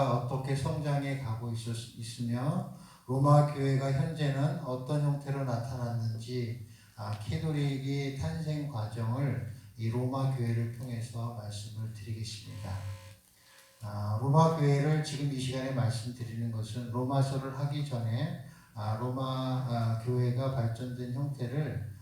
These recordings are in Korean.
교회가 어떻게 성장해 가고 있으며 로마 교회가 현재는 어떤 형태로 나타났는지 캐톨릭의 탄생 과정을 이 로마 교회를 통해서 말씀을 드리겠습니다. 로마 교회를 지금 이 시간에 말씀드리는 것은 로마서를 하기 전에 로마 교회가 발전된 형태를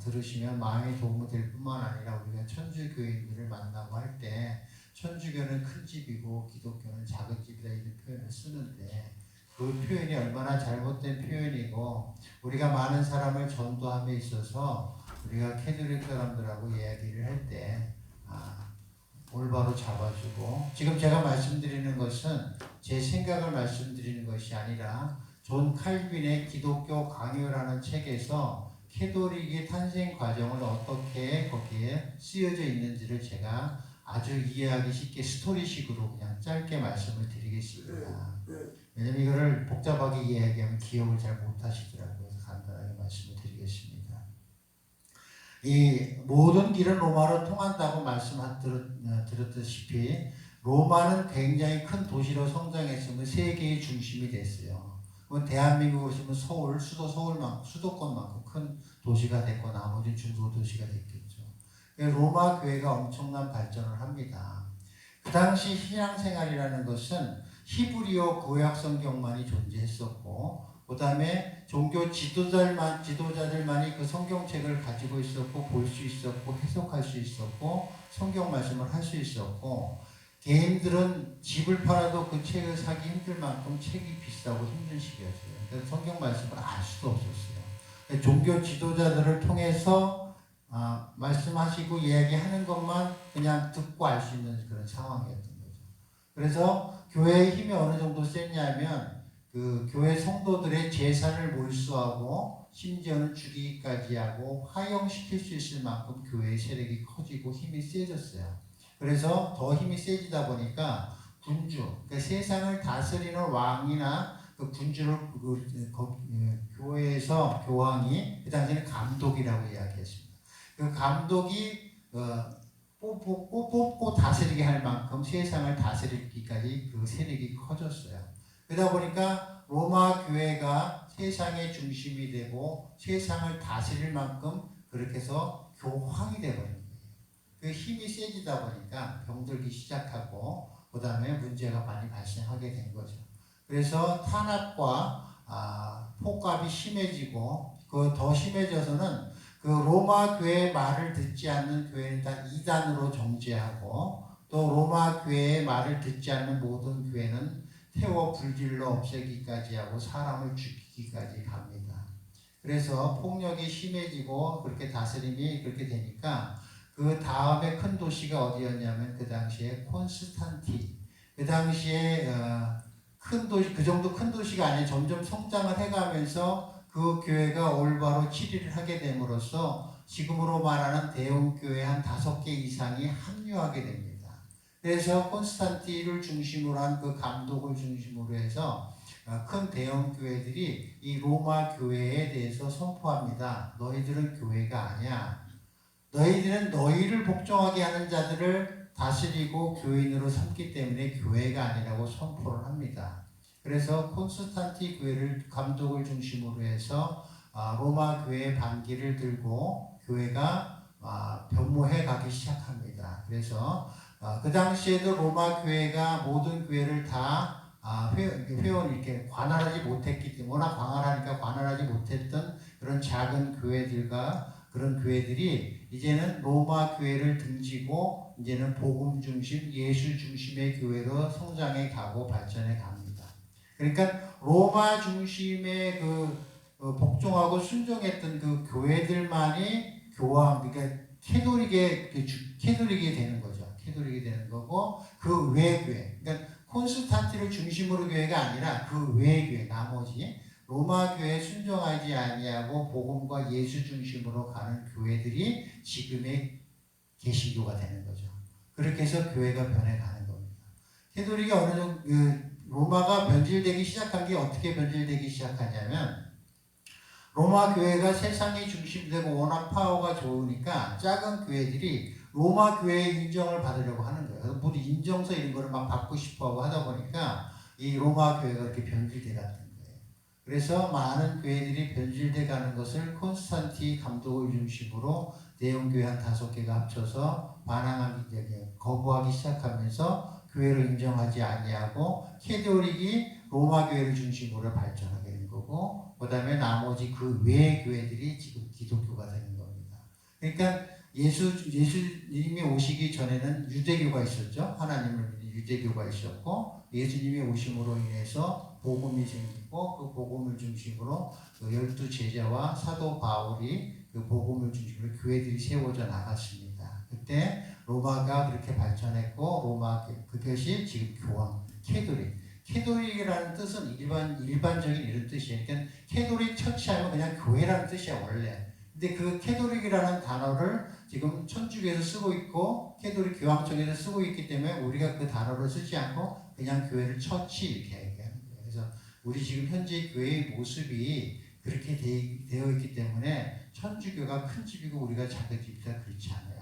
들으시면 마음에 도움이 될 뿐만 아니라 우리가 천주교인들을 만나고 할 때 천주교는 큰 집이고 기독교는 작은 집이다 이런 표현을 쓰는데 그 표현이 얼마나 잘못된 표현이고 우리가 많은 사람을 전도함에 있어서 우리가 캐톨릭 사람들하고 이야기를 할 때 올바로 잡아주고 지금 제가 말씀드리는 것은 제 생각을 말씀드리는 것이 아니라 존 칼빈의 기독교 강요라는 책에서 캐톨릭의 탄생 과정을 어떻게 거기에 쓰여져 있는지를 제가 아주 이해하기 쉽게 스토리식으로 그냥 짧게 말씀을 드리겠습니다. 왜냐면 이거를 복잡하게 이야기하면 기억을 잘 못하시더라고요. 그래서 간단하게 말씀을 드리겠습니다. 이 모든 길은 로마로 통한다고 들었다시피 로마는 굉장히 큰 도시로 성장했으면 세계의 중심이 됐어요. 대한민국을 보시면 서울, 수도권만큼 큰 도시가 됐고 나머지 중소 도시가 됐겠죠. 로마 교회가 엄청난 발전을 합니다. 그 당시 신앙생활이라는 것은 히브리어 구약 성경만이 존재했었고 그 다음에 종교 지도자들만이 그 성경책을 가지고 있었고 볼 수 있었고 해석할 수 있었고 성경 말씀을 할 수 있었고 개인들은 집을 팔아도 그 책을 사기 힘들 만큼 책이 비싸고 힘든 시기였어요. 그래서 성경 말씀을 알 수도 없었어요. 종교 지도자들을 통해서 말씀하시고 이야기하는 것만 그냥 듣고 알 수 있는 그런 상황이었던 거죠. 그래서 교회의 힘이 어느 정도 셌냐면 그 교회 성도들의 재산을 몰수하고 심지어는 죽이기까지 하고 화형시킬 수 있을 만큼 교회의 세력이 커지고 힘이 세졌어요. 그래서 더 힘이 세지다 보니까 군주, 그러니까 세상을 다스리는 왕이나 그 군주를 교회에서 교황이 그 당시에는 감독이라고 이야기했습니다. 그 감독이 뽑고 다스리게 할 만큼 세상을 다스리기까지 그 세력이 커졌어요. 그러다 보니까 로마 교회가 세상의 중심이 되고 세상을 다스릴 만큼 그렇게 해서 교황이 되어버린 거예요. 그 힘이 세지다 보니까 병들기 시작하고 그 다음에 문제가 많이 발생하게 된 거죠. 그래서 탄압과 폭압이 심해지고 그 더 심해져서는 그 로마 교회의 말을 듣지 않는 교회는 다 이단으로 정죄하고 또 로마 교회의 말을 듣지 않는 모든 교회는 태워 불질러 없애기까지 하고 사람을 죽이기까지 갑니다. 그래서 폭력이 심해지고 그렇게 다스림이 그렇게 되니까 그 다음에 큰 도시가 어디였냐면 그 당시에 콘스탄티. 그 당시에 큰 도시, 그 정도 큰 도시가 아니라 점점 성장을 해가면서 그 교회가 올바로 치리를 하게 됨으로써 지금으로 말하는 대형교회 한 5개 이상이 합류하게 됩니다. 그래서 콘스탄티를 중심으로 한 그 감독을 중심으로 해서 큰 대형 교회들이 이 로마 교회에 대해서 선포합니다. 너희들은 교회가 아니야. 너희들은 너희를 복종하게 하는 자들을 다스리고 교인으로 삼기 때문에 교회가 아니라고 선포를 합니다. 그래서 콘스탄티 교회를 감독을 중심으로 해서 로마 교회의 반기를 들고 교회가 변모해 가기 시작합니다. 그래서 그 당시에도 로마 교회가 모든 교회를 다 회원 이렇게 관할하지 못했기 때문에 워낙 광활하니까 관할하지 못했던 그런 작은 교회들과 그런 교회들이 이제는 로마 교회를 등지고 이제는 복음 중심, 예수 중심의 교회로 성장해 가고 발전해 갑니다. 그러니까 로마 중심의 복종하고 순종했던 그 교회들만이 교황, 그러니까 캐톨릭이 되는 거죠. 캐톨릭이 되는 거고 그 외 교회, 그러니까 콘스탄티를 중심으로 교회가 아니라 그 외 교회, 나머지 로마 교회에 순종하지 아니하고 복음과 예수 중심으로 가는 교회들이 지금의 개신교가 되는 거죠. 그렇게 해서 교회가 변해가는 겁니다. 캐톨릭이 어느 정도 로마가 변질되기 시작한 게 어떻게 변질되기 시작하냐면 로마 교회가 세상의 중심이 되고 워낙 파워가 좋으니까 작은 교회들이 로마 교회의 인정을 받으려고 하는 거예요. 그래서 모두 인정서 이런 거를 막 받고 싶어 하고 하다 보니까 이 로마 교회가 이렇게 변질돼 갔던 거예요. 그래서 많은 교회들이 변질돼 가는 것을 콘스탄티 감독을 중심으로 대형교회 한 5개가 합쳐서 거부하기 시작하면서 교회를 인정하지 아니하고 캐톨릭이 로마 교회를 중심으로 발전하게 된 거고, 그 다음에 나머지 그 외의 교회들이 지금 기독교가 되는 겁니다. 그러니까 예수님이 오시기 전에는 유대교가 있었죠. 하나님을 믿는 유대교가 있었고, 예수님이 오심으로 인해서 복음이 생기고, 그 복음을 중심으로 그 12 제자와 사도 바울이 그 복음을 중심으로 교회들이 세워져 나갔습니다. 그때 로마가 그렇게 발전했고, 그것이 지금 교황, 캐톨릭이라는 뜻은 일반적인 이런 뜻이에요. 그러니까 캐톨릭 처치하면 그냥 교회라는 뜻이야, 원래. 근데 그 캐톨릭이라는 단어를 지금 천주교에서 쓰고 있고 캐톨릭 교황청에서 쓰고 있기 때문에 우리가 그 단어를 쓰지 않고 그냥 교회를 처치 이렇게 얘기하는 거예요. 그래서 우리 지금 현재 교회의 모습이 그렇게 되어 있기 때문에 천주교가 큰 집이고 우리가 작은 집이다, 그렇지 않아요.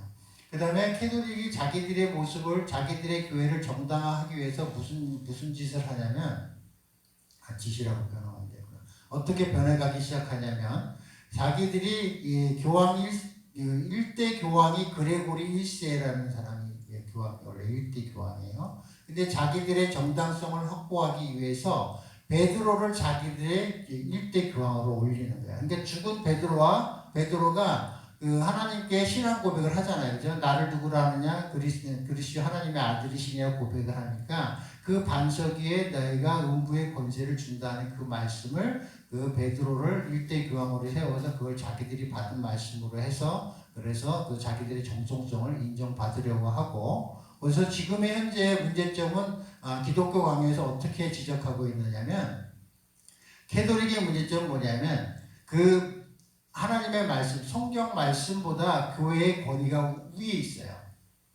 그 다음에 캐톨릭이 자기들의 모습을, 자기들의 교회를 정당화하기 위해서 무슨 짓을 하냐면, 짓이라고 변하면 되구나. 어떻게 변해가기 시작하냐면, 자기들이 교황 1대 교황이 그레고리 1세라는 사람이 교황이 원래 1대 교황이에요. 근데 자기들의 정당성을 확보하기 위해서 베드로를 자기들의 1대 교황으로 올리는 거야. 근데 죽은 베드로가 그 하나님께 신앙 고백을 하잖아요. 그죠? 나를 누구라 하느냐? 그리스도 하나님의 아들이시냐고 고백을 하니까 그 반석 위에 너희가 음부의 권세를 준다는 그 말씀을 그 베드로를 1대 교황으로 세워서 그걸 자기들이 받은 말씀으로 해서 그래서 그 자기들의 정통성을 인정받으려고 하고, 그래서 지금의 현재 문제점은 기독교 강요에서 어떻게 지적하고 있느냐면, 캐톨릭의 문제점은 뭐냐면 그 하나님의 말씀, 성경 말씀보다 교회의 권위가 위에 있어요.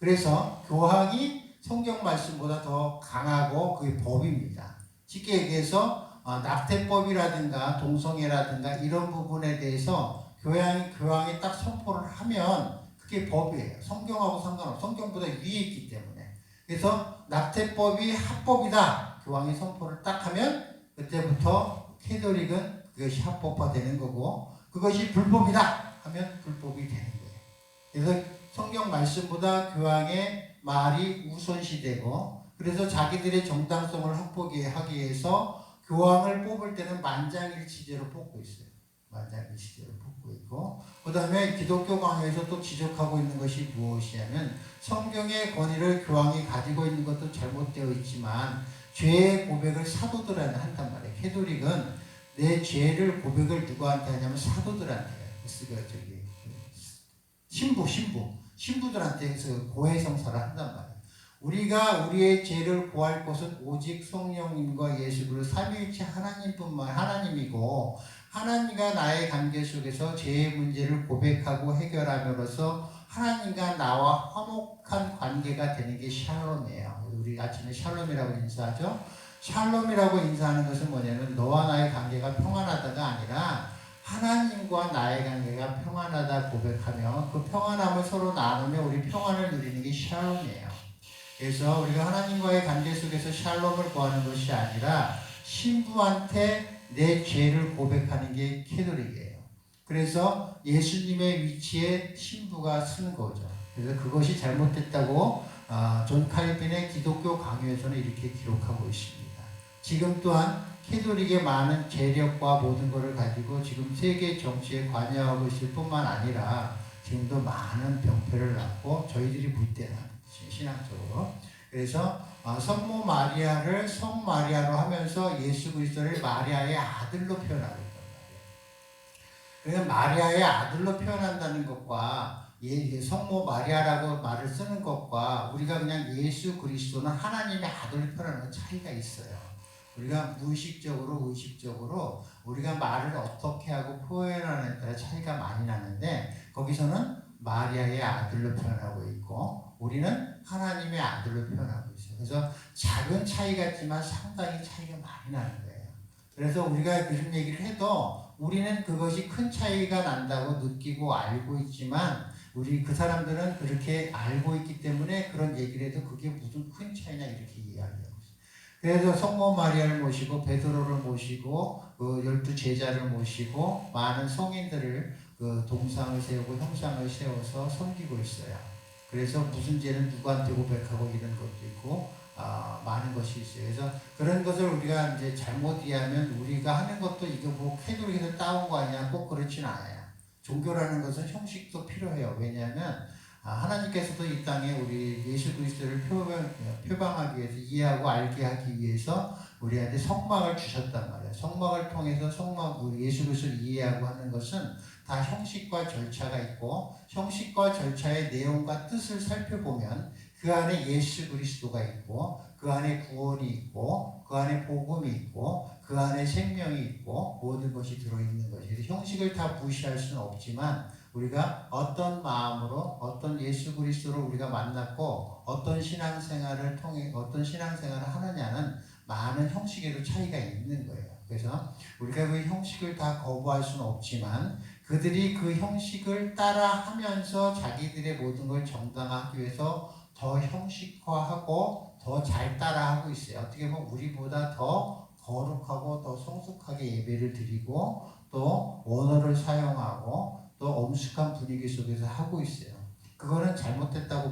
그래서 교황이 성경 말씀보다 더 강하고 그게 법입니다. 쉽게 얘기해서 낙태법이라든가 동성애라든가 이런 부분에 대해서 교황이 딱 선포를 하면 그게 법이에요. 성경하고 상관없어. 성경보다 위에 있기 때문에. 그래서 낙태법이 합법이다, 교황이 선포를 딱 하면 그때부터 캐톨릭은 그것이 합법화되는 거고, 그것이 불법이다 하면 불법이 되는 거예요. 그래서 성경 말씀보다 교황의 말이 우선시되고, 그래서 자기들의 정당성을 확보하기 위해서 교황을 뽑을 때는 만장일치제로 뽑고 있어요. 만장일치제로 뽑고 있고, 그 다음에 기독교 강요에서 또 지적하고 있는 것이 무엇이냐면, 성경의 권위를 교황이 가지고 있는 것도 잘못되어 있지만 죄의 고백을 사도들한테 한단 말이에요. 캐톨릭은 내 죄를 고백을 누구한테 하냐면 사도들한테 해요. 신부들한테 해서 고해성사를 한단 말이에요. 우리가 우리의 죄를 고할 것은 오직 성령님과 예수 그리스도 삼위일체 하나님이고, 하나님과 나의 관계 속에서 죄의 문제를 고백하고 해결함으로써 하나님과 나와 화목한 관계가 되는 게 샬롬이에요. 우리 아침에 샬롬이라고 인사하죠. 샬롬이라고 인사하는 것은 뭐냐면 너와 나의 관계가 평안하다가 아니라 하나님과 나의 관계가 평안하다 고백하며 그 평안함을 서로 나누며 우리 평안을 누리는 게 샬롬이에요. 그래서 우리가 하나님과의 관계 속에서 샬롬을 구하는 것이 아니라 신부한테 내 죄를 고백하는 게 캐톨릭이에요. 그래서 예수님의 위치에 신부가 쓴 거죠. 그래서 그것이 잘못됐다고 존 칼빈의 기독교 강요에서는 이렇게 기록하고 있습니다. 지금 또한 캐톨릭의 많은 재력과 모든 것을 가지고 지금 세계 정치에 관여하고 있을 뿐만 아니라 지금도 많은 병폐를 낳고 저희들이 묻대나 신앙적으로. 그래서 성모 마리아를 성마리아로 하면서 예수 그리스도를 마리아의 아들로 표현하고 있단 말이에요. 그러니까 마리아의 아들로 표현한다는 것과 성모 마리아라고 말을 쓰는 것과 우리가 그냥 예수 그리스도는 하나님의 아들로 표현하는 건 차이가 있어요. 우리가 무의식적으로 의식적으로 우리가 말을 어떻게 하고 표현하느냐에 따라 차이가 많이 나는데, 거기서는 마리아의 아들로 표현하고 있고 우리는 하나님의 아들로 표현하고 있어요. 그래서 작은 차이 같지만 상당히 차이가 많이 나는 거예요. 그래서 우리가 이런 얘기를 해도 우리는 그것이 큰 차이가 난다고 느끼고 알고 있지만 우리 그 사람들은 그렇게 알고 있기 때문에 그런 얘기를 해도 그게 무슨 큰 차이냐 이렇게 이야기하고 있어요. 그래서 성모 마리아를 모시고 베드로를 모시고 그 12제자를 모시고 많은 성인들을 그 동상을 세우고 형상을 세워서 섬기고 있어요. 그래서 무슨 죄는 누구한테 고백하고 이런 것도 있고 많은 것이 있어요. 그래서 그런 것을 우리가 이제 잘못 이해하면 우리가 하는 것도 이거 뭐 캐톨릭에서 따온 거 아니야? 꼭 그렇지는 않아요. 종교라는 것은 형식도 필요해요. 왜냐하면 하나님께서도 이 땅에 우리 예수 그리스도를 표방하기 위해서 이해하고 알게 하기 위해서 우리한테 성막을 주셨단 말이에요. 성막을 통해서 우리 예수 그리스도를 이해하고 하는 것은 다 형식과 절차가 있고 형식과 절차의 내용과 뜻을 살펴보면 그 안에 예수 그리스도가 있고 그 안에 구원이 있고 그 안에 복음이 있고 그 안에 생명이 있고 모든 것이 들어있는 것이에요. 형식을 다 무시할 수는 없지만 우리가 어떤 마음으로 어떤 예수 그리스도를 우리가 만났고 어떤 신앙생활을 통해 어떤 신앙생활을 하느냐는 많은 형식에도 차이가 있는 거예요. 그래서 우리가 그 형식을 다 거부할 수는 없지만 그들이 그 형식을 따라하면서 자기들의 모든 걸 정당화하기 위해서 더 형식화하고 더 잘 따라하고 있어요. 어떻게 보면 우리보다 더 거룩하고 더 성숙하게 예배를 드리고 또 언어를 사용하고 또 엄숙한 분위기 속에서 하고 있어요. 그거는 잘못됐다고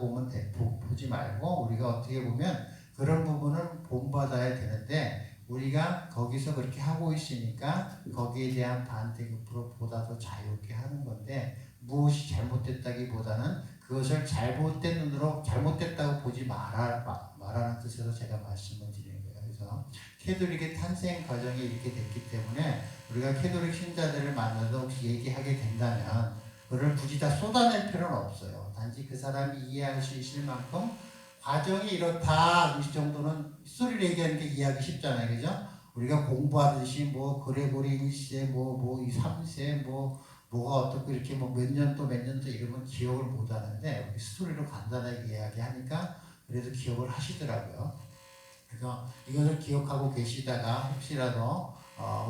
보지 말고 우리가 어떻게 보면 그런 부분을 본받아야 되는데 우리가 거기서 그렇게 하고 있으니까 거기에 대한 반대급부로 더 자유롭게 하는 건데 무엇이 잘못됐다기보다는 그것을 잘못된 눈으로 잘못됐다고 보지 말라는 뜻으로 제가 말씀을 드리는 거예요. 그래서 캐톨릭의 탄생 과정이 이렇게 됐기 때문에 우리가 캐톨릭 신자들을 만나도 혹시 얘기하게 된다면 그를 굳이 다 쏟아낼 필요는 없어요. 단지 그 사람이 이해할 수 있을 만큼 과정이 이렇다 이 정도는 소리를 얘기하는 게 이해하기 쉽잖아요. 그죠? 우리가 공부하듯이 뭐 그레고리 1세 뭐 3세 뭐가 어떻고 이렇게 뭐 몇 년도 이러면 기억을 못 하는데 스토리로 간단하게 이야기하니까 그래도 기억을 하시더라고요. 그래서 이것을 기억하고 계시다가 혹시라도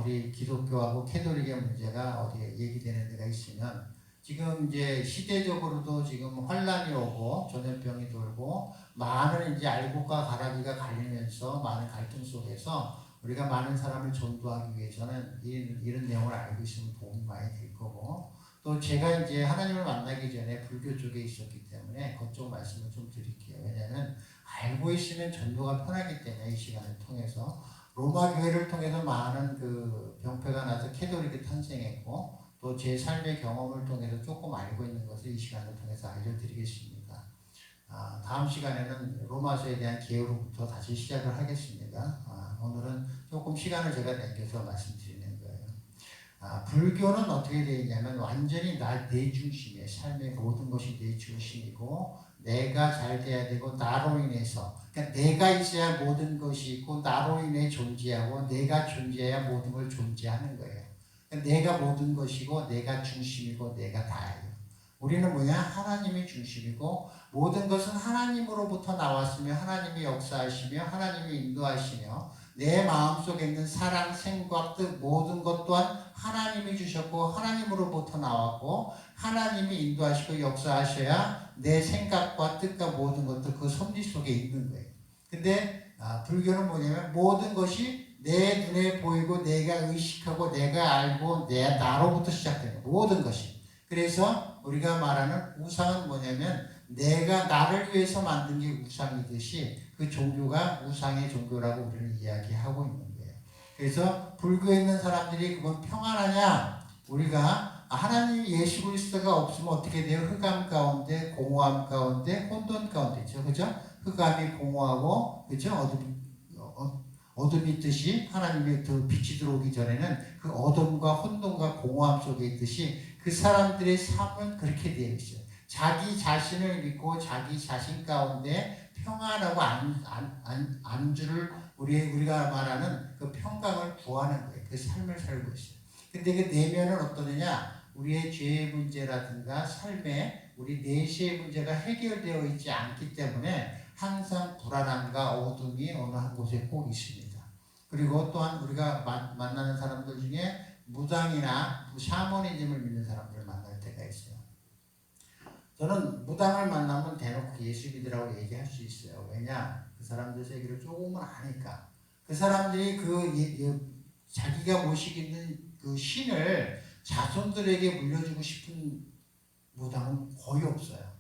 우리 기독교하고 캐톨릭의 문제가 어디에 얘기되는 데가 있으면 지금 이제 시대적으로도 지금 환란이 오고 전염병이 돌고 많은 이제 알곡과 가라지가 갈리면서 많은 갈등 속에서 우리가 많은 사람을 전도하기 위해서는 이런 내용을 알고 있으면 도움이 많이 될 거고 또 제가 이제 하나님을 만나기 전에 불교 쪽에 있었기 때문에 그쪽 말씀을 좀 드릴게요. 왜냐하면 알고 있으면 전도가 편하기 때문에 이 시간을 통해서 로마 교회를 통해서 많은 그 병폐가 나서 캐톨릭이 탄생했고 또 제 삶의 경험을 통해서 조금 알고 있는 것을 이 시간을 통해서 알려드리겠습니다. 다음 시간에는 로마서에 대한 개요로부터 다시 시작을 하겠습니다. 오늘은 조금 시간을 제가 남겨서 말씀드리는 거예요. 불교는 어떻게 되어 있냐면 완전히 내 중심이에요. 삶의 모든 것이 내 중심이고 내가 잘 돼야 되고 나로 인해서 그러니까 내가 있어야 모든 것이 있고 나로 인해 존재하고 내가 존재해야 모든 걸 존재하는 거예요. 그러니까 내가 모든 것이고 내가 중심이고 내가 다예요. 우리는 뭐냐? 하나님이 중심이고 모든 것은 하나님으로부터 나왔으며 하나님이 역사하시며 하나님이 인도하시며 내 마음속에 있는 사랑, 생각, 뜻 모든 것 또한 하나님이 주셨고 하나님으로부터 나왔고 하나님이 인도하시고 역사하셔야 내 생각과 뜻과 모든 것도 그 섭리 속에 있는 거예요. 근데 불교는 뭐냐면 모든 것이 내 눈에 보이고 내가 의식하고 내가 알고 나로부터 시작되는 모든 것이. 그래서 우리가 말하는 우상은 뭐냐면 내가 나를 위해서 만든 게 우상이듯이 그 종교가 우상의 종교라고 우리는 이야기하고 있는 거예요. 그래서 불교에 있는 사람들이 그건 평안하냐? 우리가 하나님 예수 그리스도가 없으면 어떻게 돼요? 흑암 가운데, 공허함 가운데, 혼돈 가운데 있죠. 그죠? 흑암이 공허하고, 그죠? 어둠이 있듯이 하나님의 그 빛이 들어오기 전에는 그 어둠과 혼돈과 공허함 속에 있듯이 그 사람들의 삶은 그렇게 되어 있어요. 자기 자신을 믿고 자기 자신 가운데 평안하고 안주를 우리가 말하는 그 평강을 구하는 거예요. 그 삶을 살고 있어요. 근데 그 내면은 어떠느냐? 우리의 죄의 문제라든가 삶에 우리 내시의 문제가 해결되어 있지 않기 때문에 항상 불안함과 어둠이 어느 한 곳에 꼭 있습니다. 그리고 또한 우리가 만나는 사람들 중에 무당이나 샤머니즘을 믿는 사람들을 만날 때가 있어요. 저는 무당을 만나면 대놓고 예수 믿으라고 얘기할 수 있어요. 왜냐? 그 사람들 세계를 조금은 아니까. 그 사람들이 자기가 모시고 있는 그 신을 자손들에게 물려주고 싶은 무당은 거의 없어요.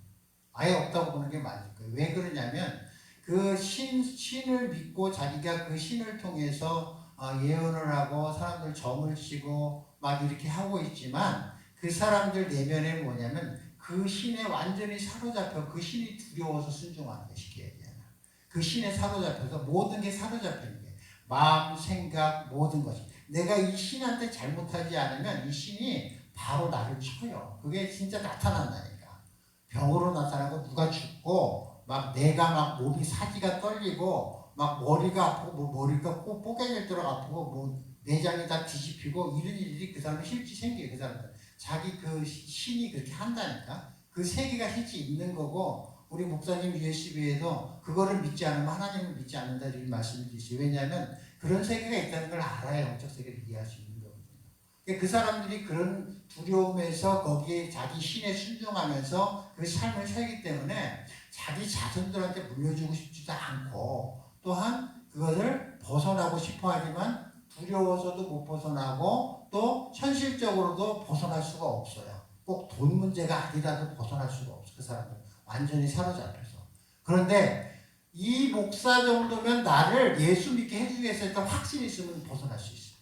아예 없다고 보는 게 맞을 거예요. 왜 그러냐면 그 신을 믿고 자기가 그 신을 통해서 예언을 하고 사람들 점을 치고 막 이렇게 하고 있지만 그 사람들 내면에 뭐냐면 그 신에 완전히 사로잡혀 그 신이 두려워서 순종하는 게 쉽게 얘기하면 그 신에 사로잡혀서 모든 게 사로잡히는 게 마음, 생각, 모든 것이 내가 이 신한테 잘못하지 않으면 이 신이 바로 나를 쳐요. 그게 진짜 나타난다니까. 병으로 나타나고 누가 죽고 막 내가 막 몸이 사지가 떨리고 막 머리가 아프고 뭐 머리가 뽀개질 대로 아프고 뭐 내장이 다 뒤집히고 이런 일이 그 사람이 실제 생겨요. 그 사람들 자기 그 신이 그렇게 한다니까. 그 세계가 실제 있는 거고 우리 목사님 USB에도 그거를 믿지 않으면 하나님을 믿지 않는다 이렇게 말씀드리시죠. 왜냐하면 그런 세계가 있다는 걸 알아야 영적 세계를 이해할 수 있는 거거든요. 그 사람들이 그런 두려움에서 거기에 자기 신에 순종하면서 그 삶을 살기 때문에 자기 자손들한테 물려주고 싶지도 않고 또한 그것을 벗어나고 싶어 하지만 두려워서도 못 벗어나고 또 현실적으로도 벗어날 수가 없어요. 꼭 돈 문제가 아니라도 벗어날 수가 없어요. 그 사람들 완전히 사로잡혀서. 그런데 이 목사 정도면 나를 예수 믿게 해주겠어 일단 확신이 있으면 벗어날 수 있어요.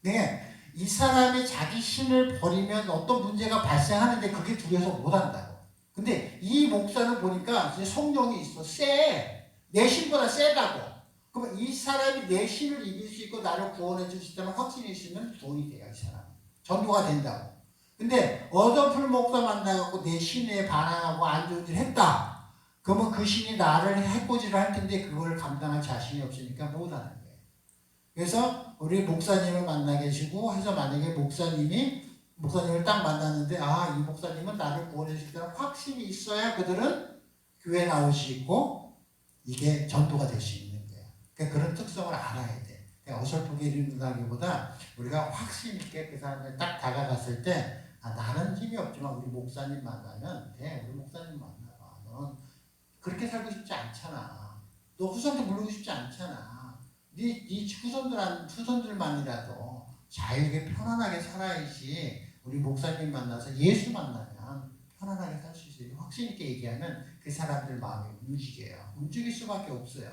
네, 이 사람이 자기 신을 버리면 어떤 문제가 발생하는데 그게 두려워서 못한다고. 근데 이 목사는 보니까 이제 성령이 있어. 세. 내 신보다 세다고. 그러면 이 사람이 내 신을 이길 수 있고 나를 구원해 줄 수 있다는 확신이 있으면 돈이 돼요. 이 사람. 전도가 된다고. 근데 어설픈 목사 만나갖고 내 신에 반항하고 안 좋은 일 했다. 그러면 그 신이 나를 해코지를 할 텐데 그걸 감당할 자신이 없으니까 못하는 거예요. 그래서 우리 목사님을 만나 계시고 해서 만약에 목사님을 딱 만났는데 이 목사님은 나를 구원해 주시다는 확신이 있어야 그들은 교회 나올 수 있고 이게 전도가 될 수 있는 거예요. 그러니까 그런 특성을 알아야 돼. 그러니까 어설프게 이른다기보다 우리가 확신 있게 그 사람을 딱 다가갔을 때 나는 힘이 없지만 우리 목사님 만나면 돼. 우리 목사님 만나봐. 너는 그렇게 살고 싶지 않잖아. 너 후손들 물리고 싶지 않잖아. 네 후손들만이라도 자유하게 편안하게 살아야지. 우리 목사님 만나서 예수 만나면 편안하게 살 수 있어요. 확신 있게 얘기하면 그 사람들 마음이 움직여요. 움직일 수밖에 없어요.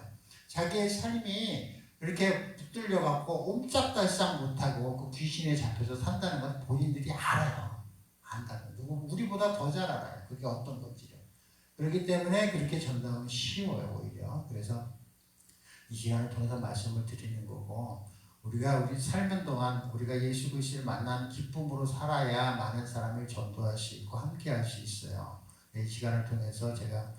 자기의 삶이 그렇게 붙들려갖고 옴짝달싹 못하고 그 귀신에 잡혀서 산다는 건 본인들이 알아요. 안다는 우리보다 더 잘 알아요. 그게 어떤 건지를. 그렇기 때문에 그렇게 전담은 쉬워요. 오히려. 그래서 이 시간을 통해서 말씀을 드리는 거고 우리가 우리 삶은 동안 우리가 예수 그리스도를 만난 기쁨으로 살아야 많은 사람을 전도할 수 있고 함께 할 수 있어요. 이 시간을 통해서 제가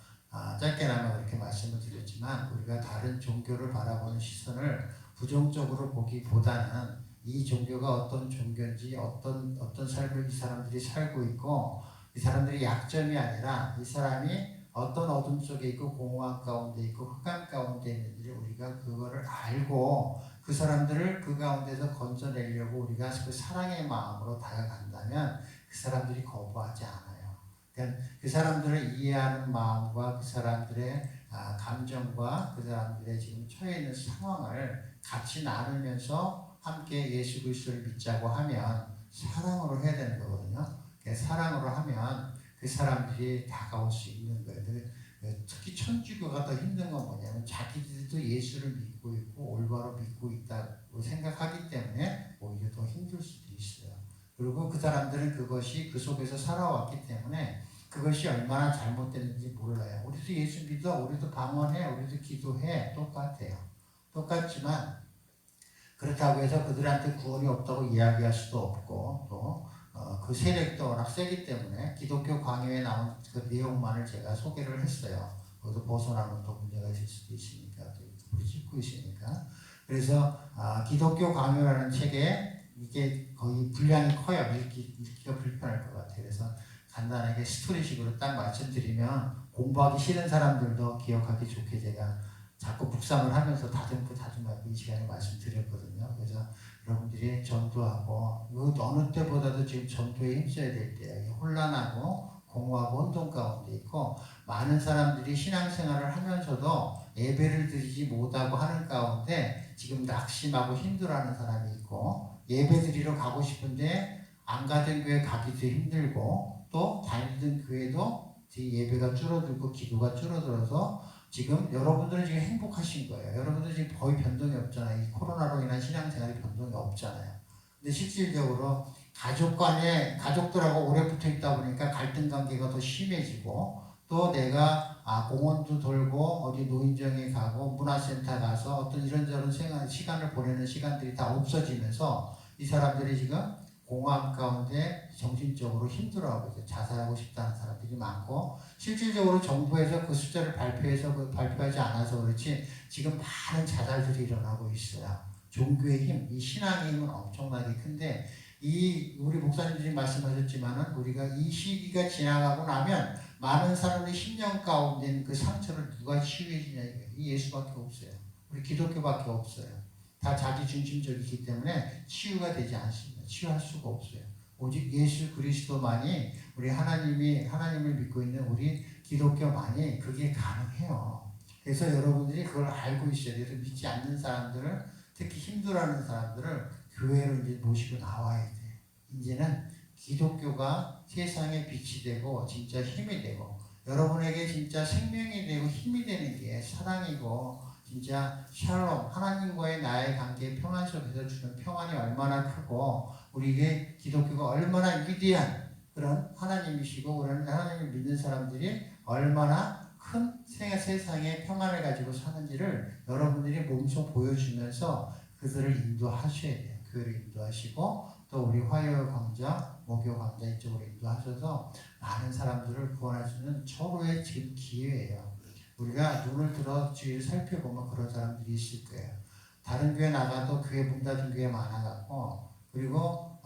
짧게나마 그렇게 말씀을 드렸지만 우리가 다른 종교를 바라보는 시선을 부정적으로 보기보다는 이 종교가 어떤 종교인지 어떤 삶을 이 사람들이 살고 있고 이 사람들이 약점이 아니라 이 사람이 어떤 어둠 속에 있고 공허함 가운데 있고 흑암 가운데 있는지를 우리가 그거를 알고 그 사람들을 그 가운데서 건져내려고 우리가 그 사랑의 마음으로 다가간다면 그 사람들이 거부하지 않아요. 그러니까 그 사람들을 이해하는 마음과 그 사람들의 감정과 그 사람들의 지금 처해 있는 상황을 같이 나누면서 함께 예수 그리스도를 믿자고 하면 사랑으로 해야 되는 거거든요. 사랑으로 하면 그 사람들이 다가올 수 있는 거예요. 특히 천주교가 더 힘든 건 뭐냐면 자기들도 예수를 믿고 있고 올바로 믿고 있다고 생각하기 때문에 오히려 더 힘들 수도 있어요. 그리고 그 사람들은 그것이 그 속에서 살아왔기 때문에 그것이 얼마나 잘못됐는지 몰라요. 우리도 예수 믿어, 우리도 방언해, 우리도 기도해, 똑같아요. 똑같지만 그렇다고 해서 그들한테 구원이 없다고 이야기할 수도 없고 또 그 세력도 워낙 세기 때문에 기독교 강요에 나온 그 내용만을 제가 소개를 했어요. 거기서 벗어나면 또 문제가 있을 수도 있으니까 우리 짓고 있으니까 그래서 기독교 강요라는 책에 이게 거의 분량이 커요. 읽기가 불편할 것 같아요. 그래서 간단하게 스토리식으로 딱 말씀드리면 공부하기 싫은 사람들도 기억하기 좋게 제가 자꾸 묵상을 하면서 다듬고 이 시간에 말씀드렸거든요. 그래서 여러분들이 전도하고 어느 때보다도 지금 전도에 힘써야 될 때예요. 혼란하고 공허하고 혼돈 가운데 있고 많은 사람들이 신앙생활을 하면서도 예배를 드리지 못하고 하는 가운데 지금 낙심하고 힘들어하는 사람이 있고 예배 드리러 가고 싶은데 안 가던 교회 가기도 힘들고 또 다니던 교회도 예배가 줄어들고 기도가 줄어들어서 지금 여러분들은 지금 행복하신 거예요. 여러분들 지금 거의 변동이 없잖아요. 이 코로나로 인한 신앙생활이 변동이 없잖아요. 근데 실질적으로 가족들하고 오래 붙어 있다 보니까 갈등 관계가 더 심해지고 또 내가 공원도 돌고 어디 노인정에 가고 문화센터 가서 어떤 이런저런 시간을 보내는 시간들이 다 없어지면서 이 사람들이 지금 공허함 가운데 정신적으로 힘들어하고 있어요. 자살하고 싶다는 사람들이 많고 실질적으로 정부에서 그 숫자를 발표하지 않아서 그렇지 지금 많은 자살들이 일어나고 있어요. 종교의 힘, 이 신앙의 힘은 엄청나게 큰데 우리 목사님들이 말씀하셨지만은 우리가 이 시기가 지나가고 나면 많은 사람들이 10년 가운데 있는 그 상처를 누가 치유해 주냐 이거예요. 이 예수밖에 없어요. 우리 기독교밖에 없어요. 다 자기 중심적이기 때문에 치유가 되지 않습니다. 치유할 수가 없어요. 오직 예수 그리스도만이 우리 하나님을 믿고 있는 우리 기독교만이 그게 가능해요. 그래서 여러분들이 그걸 알고 있어야 돼요. 믿지 않는 사람들을 특히 힘들어하는 사람들을 교회로 이제 모시고 나와야 돼. 이제는 기독교가 세상에 빛이 되고 진짜 힘이 되고 여러분에게 진짜 생명이 되고 힘이 되는 게 사랑이고 진짜 샬롬 하나님과의 나의 관계 평안 속에서 주는 평안이 얼마나 크고 우리에게 기독교가 얼마나 위대한 그런 하나님이시고 우리는 하나님을 믿는 사람들이 얼마나 큰 세상의 평안을 가지고 사는지를 여러분들이 몸소 보여주면서 그들을 인도하셔야 돼요. 교회를 인도하시고 또 우리 화요 강좌, 목요 강좌 이쪽으로 인도하셔서 많은 사람들을 구원할 수 있는 초로의 지금 기회예요. 우리가 눈을 들어 주위를 살펴보면 그런 사람들이 있을 거예요. 다른 교회 나가도 교회 문 닫은 교회 많아갖고 그리고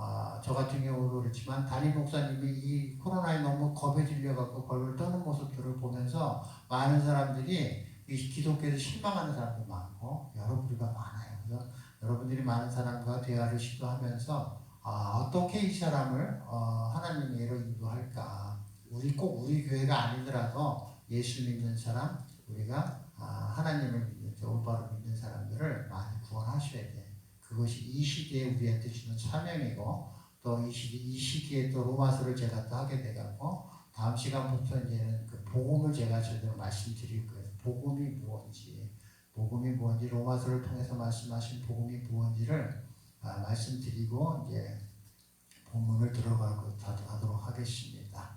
저 같은 경우도 그렇지만 담임 목사님이 이 코로나에 너무 겁에 질려갖고 벌벌 떠는 모습들을 보면서 많은 사람들이 이 기독교에서 실망하는 사람도 많고 여러 부류가 많아요. 그래서 여러분들이 많은 사람과 대화를 시도하면서 어떻게 이 사람을 하나님의 예로 인도할까? 우리 교회가 아니더라도 예수 믿는 사람, 우리가 하나님을 믿는 올바로 믿는 사람들을 많이 구원하셔야 돼. 그것이 이 시대에 우리한테 주는 사명이고 또 이 시기에 또 로마서를 제가 또 하게 돼갖고 다음 시간부터 이제는 그 복음을 제가 제대로 말씀드릴 거예요. 복음이 무엇인지 로마서를 통해서 말씀하신 복음이 무엇인지를 말씀드리고 이제 본문을 들어가도록 하겠습니다.